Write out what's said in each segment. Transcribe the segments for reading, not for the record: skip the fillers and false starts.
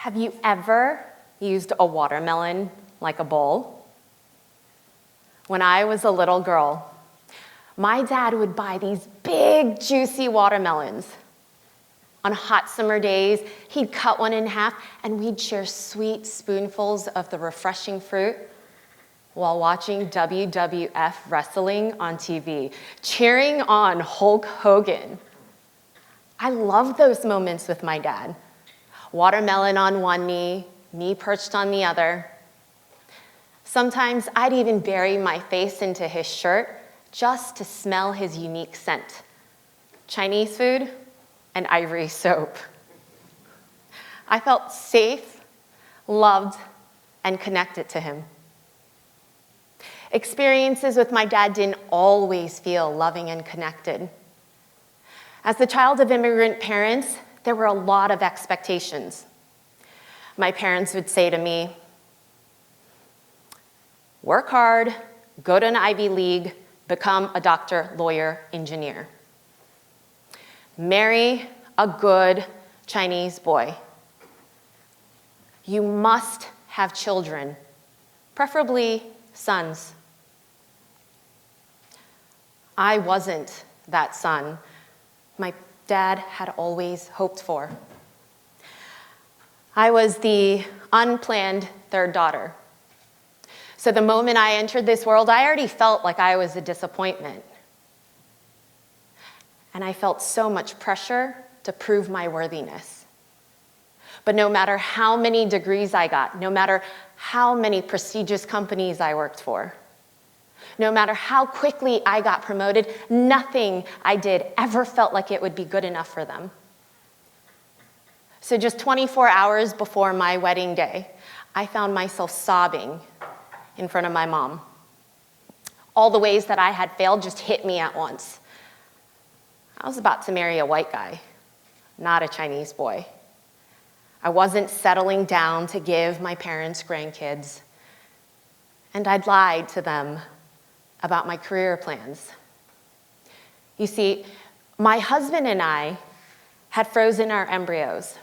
Have you ever used a watermelon like a bowl? When I was a little girl, my dad would buy these big, juicy watermelons. On hot summer days, he'd cut one in half, and we'd share sweet spoonfuls of the refreshing fruit while watching WWF wrestling on TV, cheering on Hulk Hogan. I love those moments with my dad. Watermelon on one knee, me perched on the other. Sometimes I'd even bury my face into his shirt just to smell his unique scent. Chinese food and ivory soap. I felt safe, loved, and connected to him. Experiences with my dad didn't always feel loving and connected. As the child of immigrant parents, there were a lot of expectations. My parents would say to me, work hard, go to an Ivy League, become a doctor, lawyer, engineer. Marry a good Chinese boy. You must have children, preferably sons. I wasn't that son my dad had always hoped for. I was the unplanned third daughter. So the moment I entered this world, I already felt like I was a disappointment. And I felt so much pressure to prove my worthiness. But no matter how many degrees I got, no matter how many prestigious companies I worked for, no matter how quickly I got promoted, nothing I did ever felt like it would be good enough for them. So just 24 hours before my wedding day, I found myself sobbing in front of my mom. All the ways that I had failed just hit me at once. I was about to marry a white guy, not a Chinese boy. I wasn't settling down to give my parents grandkids. And I'd lied to them about my career plans. You see, my husband and I had frozen our embryos,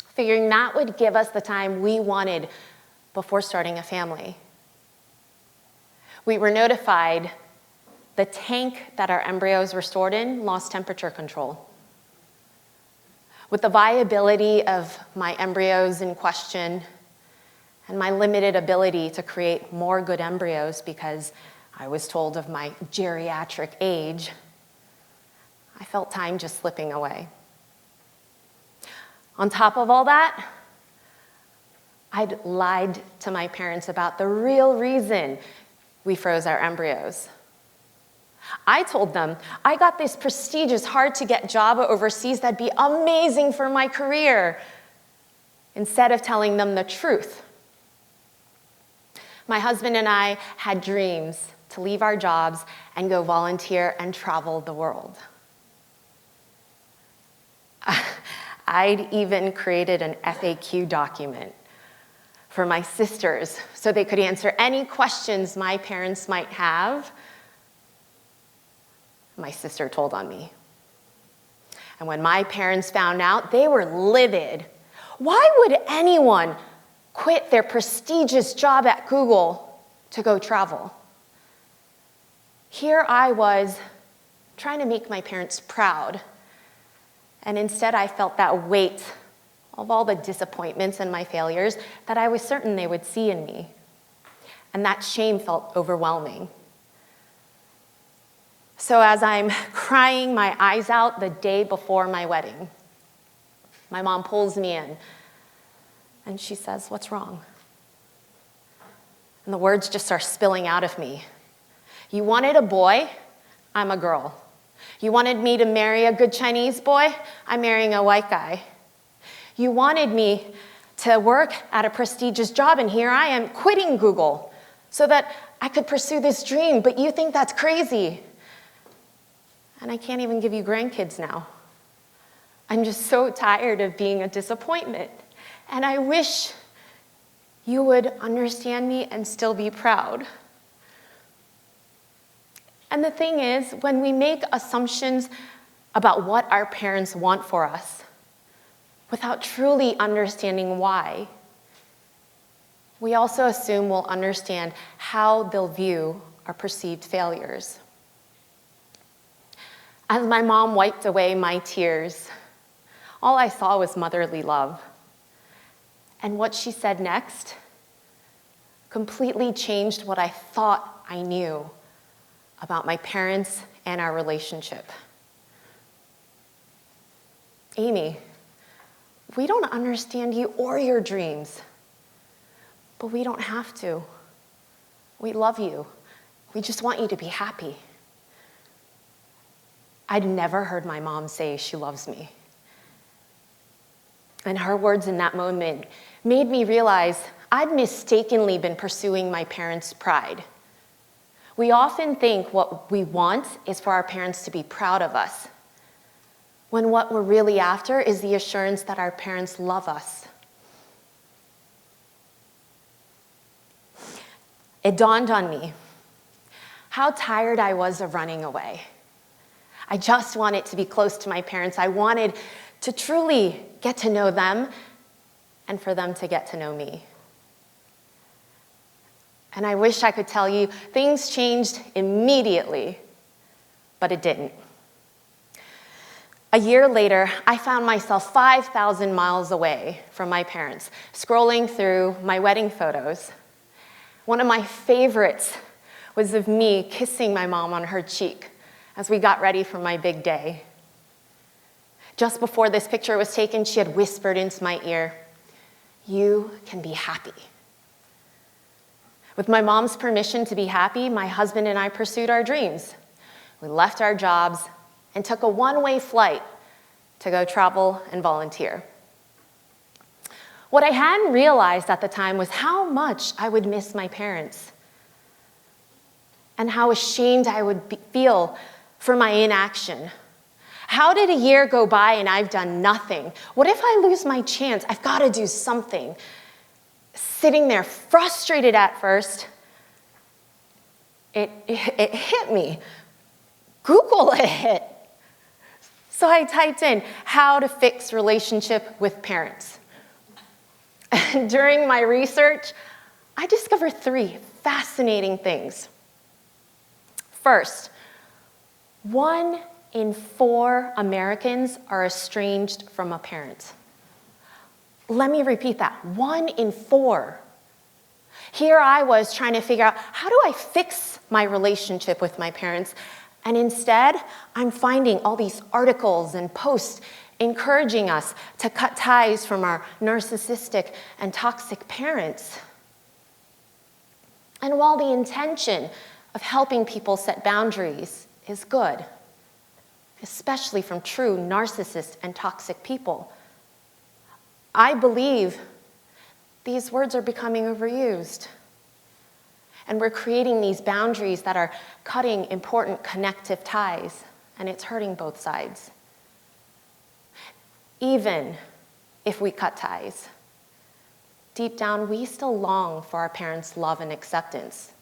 figuring that would give us the time we wanted before starting a family. We were notified the tank that our embryos were stored in lost temperature control. With the viability of my embryos in question and my limited ability to create more good embryos because I was told of my geriatric age, I felt time just slipping away. On top of all that, I'd lied to my parents about the real reason we froze our embryos. I told them I got this prestigious, hard-to-get job overseas that'd be amazing for my career, instead of telling them the truth. My husband and I had dreams to leave our jobs and go volunteer and travel the world. I'd even created an FAQ document for my sisters so they could answer any questions my parents might have. My sister told on me. And when my parents found out, they were livid. Why would anyone quit their prestigious job at Google to go travel? Here I was trying to make my parents proud, and instead I felt that weight of all the disappointments and my failures that I was certain they would see in me. And that shame felt overwhelming. So as I'm crying my eyes out the day before my wedding, my mom pulls me in and she says, "What's wrong?" And the words just start spilling out of me. You wanted a boy, I'm a girl. You wanted me to marry a good Chinese boy, I'm marrying a white guy. You wanted me to work at a prestigious job, and here I am quitting Google so that I could pursue this dream, but you think that's crazy. And I can't even give you grandkids now. I'm just so tired of being a disappointment, and I wish you would understand me and still be proud. And the thing is, when we make assumptions about what our parents want for us, without truly understanding why. We also assume we'll understand how they'll view our perceived failures. As my mom wiped away my tears, all I saw was motherly love. And what she said next completely changed what I thought I knew about my parents and our relationship. Amy, we don't understand you or your dreams, but we don't have to. We love you. We just want you to be happy. I'd never heard my mom say she loves me. And her words in that moment made me realize I'd mistakenly been pursuing my parents' pride. We often think what we want is for our parents to be proud of us, when what we're really after is the assurance that our parents love us. It dawned on me how tired I was of running away. I just wanted to be close to my parents. I wanted to truly get to know them and for them to get to know me. And I wish I could tell you things changed immediately, but it didn't. A year later, I found myself 5,000 miles away from my parents, scrolling through my wedding photos. One of my favorites was of me kissing my mom on her cheek as we got ready for my big day. Just before this picture was taken, she had whispered into my ear, "You can be happy." With my mom's permission to be happy, my husband and I pursued our dreams. We left our jobs and took a one-way flight to go travel and volunteer. What I hadn't realized at the time was how much I would miss my parents and how ashamed I would feel for my inaction. How did a year go by and I've done nothing? What if I lose my chance? I've got to do something. Sitting there frustrated at first, it hit me. Google it. So I typed in how to fix relationship with parents. And during my research, I discovered 3 fascinating things. First, 1 in 4 Americans are estranged from a parent. Let me repeat that, 1 in 4. Here I was trying to figure out, how do I fix my relationship with my parents? And instead, I'm finding all these articles and posts encouraging us to cut ties from our narcissistic and toxic parents. And while the intention of helping people set boundaries is good, especially from true narcissists and toxic people, I believe these words are becoming overused. And we're creating these boundaries that are cutting important connective ties, and it's hurting both sides. Even if we cut ties, deep down, we still long for our parents' love and acceptance.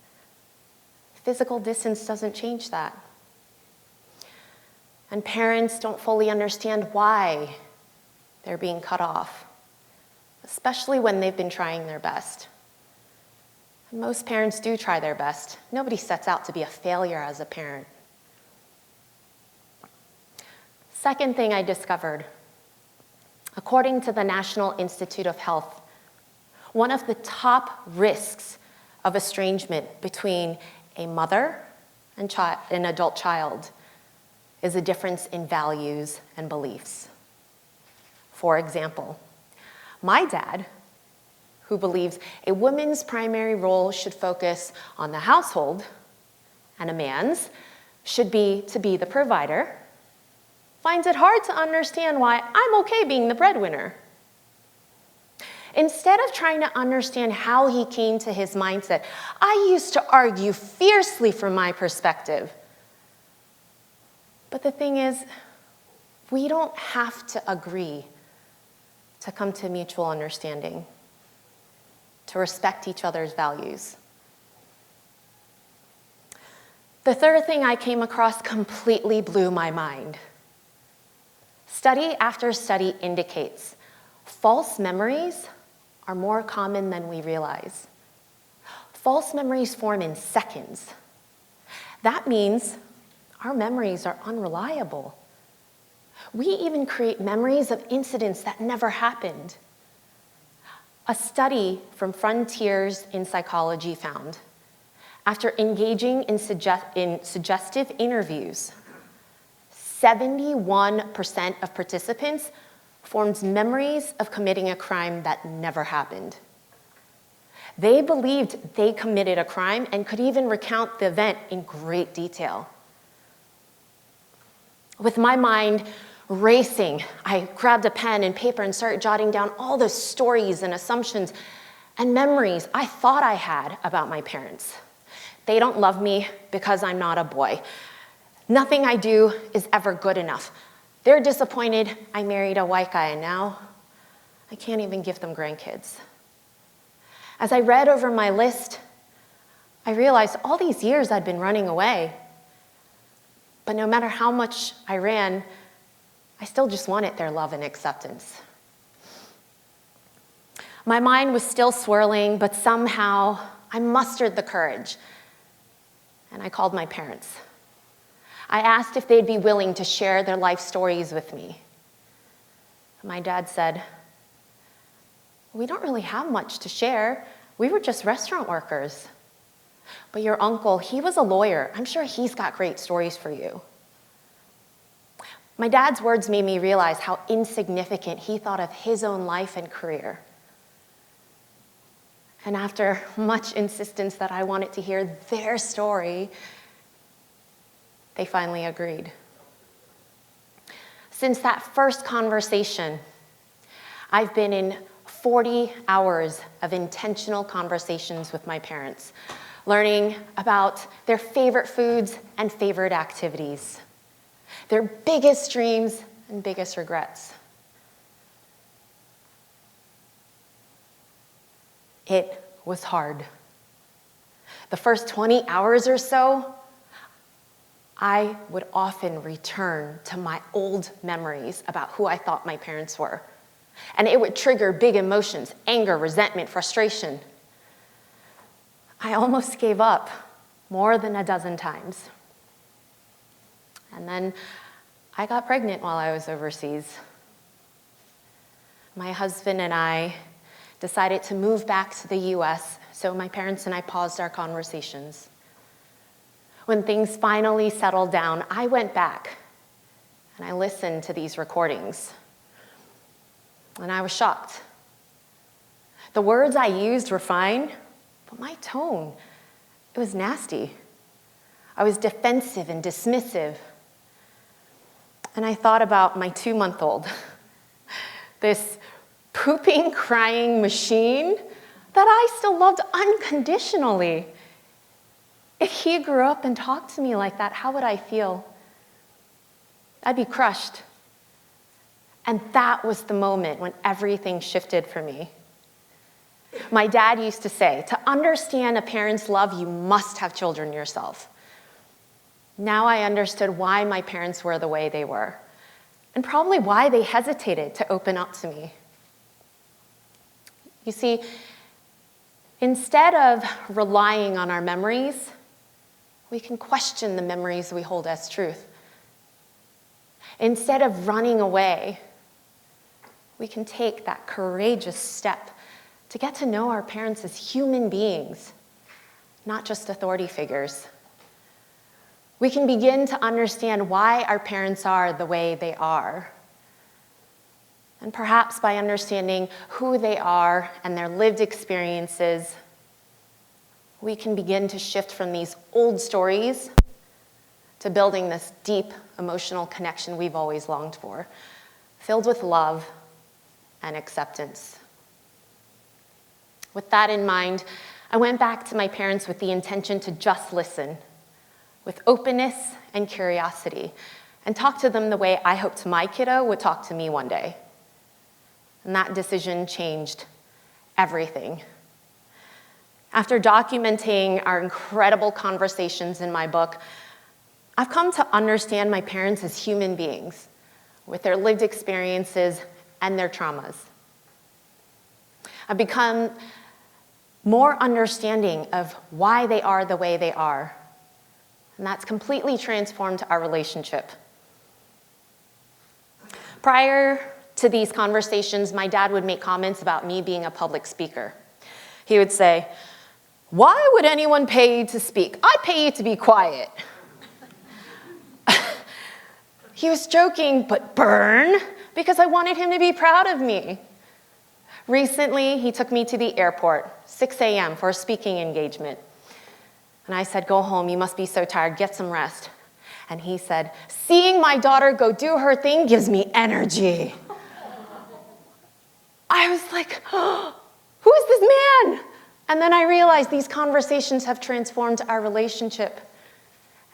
Physical distance doesn't change that. And parents don't fully understand why they're being cut off, especially when they've been trying their best. And most parents do try their best. Nobody sets out to be a failure as a parent. Second thing I discovered, according to the National Institute of Health, one of the top risks of estrangement between a mother and an adult child is a difference in values and beliefs. For example, my dad, who believes a woman's primary role should focus on the household and a man's should be to be the provider, finds it hard to understand why I'm okay being the breadwinner. Instead of trying to understand how he came to his mindset, I used to argue fiercely from my perspective. But the thing is, we don't have to agree to come to mutual understanding, to respect each other's values. The third thing I came across completely blew my mind. Study after study indicates false memories are more common than we realize. False memories form in seconds. That means our memories are unreliable. We even create memories of incidents that never happened. A study from Frontiers in Psychology found, after engaging in suggestive interviews, 71% of participants formed memories of committing a crime that never happened. They believed they committed a crime and could even recount the event in great detail. With my mind racing, I grabbed a pen and paper and started jotting down all the stories and assumptions and memories I thought I had about my parents. They don't love me because I'm not a boy. Nothing I do is ever good enough. They're disappointed I married a white guy, and now I can't even give them grandkids. As I read over my list, I realized all these years I'd been running away. But no matter how much I ran, I still just wanted their love and acceptance. My mind was still swirling, but somehow I mustered the courage, and I called my parents. I asked if they'd be willing to share their life stories with me. My dad said, "We don't really have much to share. We were just restaurant workers. But your uncle, he was a lawyer. I'm sure he's got great stories for you." My dad's words made me realize how insignificant he thought of his own life and career. And after much insistence that I wanted to hear their story, they finally agreed. Since that first conversation, I've been in 40 hours of intentional conversations with my parents, learning about their favorite foods and favorite activities, their biggest dreams and biggest regrets. It was hard. The first 20 hours or so, I would often return to my old memories about who I thought my parents were. And it would trigger big emotions, anger, resentment, frustration. I almost gave up more than a dozen times. And then I got pregnant while I was overseas. My husband and I decided to move back to the US, so my parents and I paused our conversations. When things finally settled down, I went back and I listened to these recordings. And I was shocked. The words I used were fine, but my tone, it was nasty. I was defensive and dismissive. And I thought about my 2-month-old, this pooping, crying machine that I still loved unconditionally. If he grew up and talked to me like that, how would I feel? I'd be crushed. And that was the moment when everything shifted for me. My dad used to say, to understand a parent's love, you must have children yourself. Now I understood why my parents were the way they were, and probably why they hesitated to open up to me. You see, instead of relying on our memories, we can question the memories we hold as truth. Instead of running away, we can take that courageous step to get to know our parents as human beings, not just authority figures. We can begin to understand why our parents are the way they are. And perhaps by understanding who they are and their lived experiences, we can begin to shift from these old stories to building this deep emotional connection we've always longed for, filled with love and acceptance. With that in mind, I went back to my parents with the intention to just listen, with openness and curiosity, and talk to them the way I hoped my kiddo would talk to me one day. And that decision changed everything. After documenting our incredible conversations in my book, I've come to understand my parents as human beings with their lived experiences and their traumas. I've become more understanding of why they are the way they are. And that's completely transformed our relationship. Prior to these conversations, my dad would make comments about me being a public speaker. He would say, "Why would anyone pay you to speak? I pay you to be quiet." He was joking, but burn, because I wanted him to be proud of me. Recently, he took me to the airport, 6 a.m. for a speaking engagement. And I said, "Go home, you must be so tired, get some rest." And he said, "Seeing my daughter go do her thing gives me energy." I was like, oh, who is this man? And then I realized these conversations have transformed our relationship.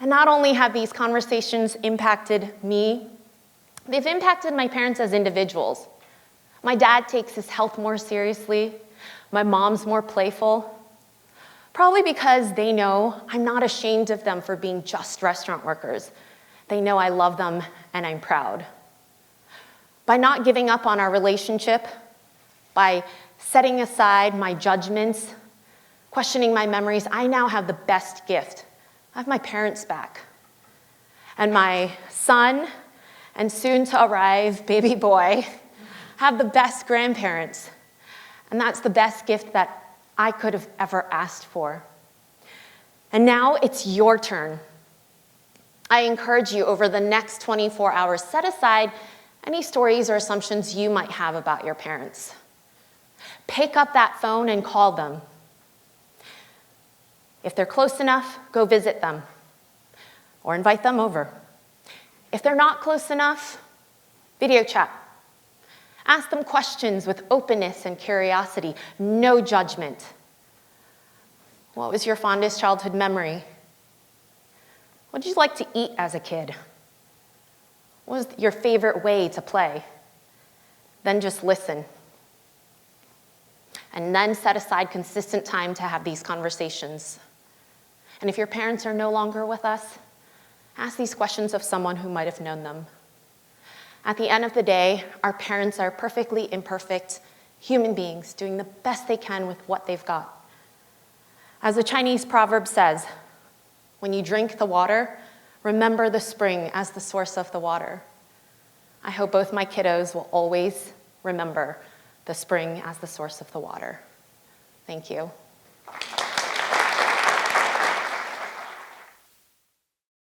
And not only have these conversations impacted me, they've impacted my parents as individuals. My dad takes his health more seriously. My mom's more playful. Probably because they know I'm not ashamed of them for being just restaurant workers. They know I love them and I'm proud. By not giving up on our relationship, by setting aside my judgments, questioning my memories, I now have the best gift. I have my parents back. And my son, and soon to arrive baby boy, have the best grandparents. And that's the best gift that I could have ever asked for. And now it's your turn. I encourage you over the next 24 hours, set aside any stories or assumptions you might have about your parents. Pick up that phone and call them. If they're close enough, go visit them or invite them over. If they're not close enough, video chat. Ask them questions with openness and curiosity, no judgment. What was your fondest childhood memory? What did you like to eat as a kid? What was your favorite way to play? Then just listen. And then set aside consistent time to have these conversations. And if your parents are no longer with us, ask these questions of someone who might have known them. At the end of the day, our parents are perfectly imperfect human beings doing the best they can with what they've got. As the Chinese proverb says, when you drink the water, remember the spring as the source of the water. I hope both my kiddos will always remember the spring as the source of the water. Thank you.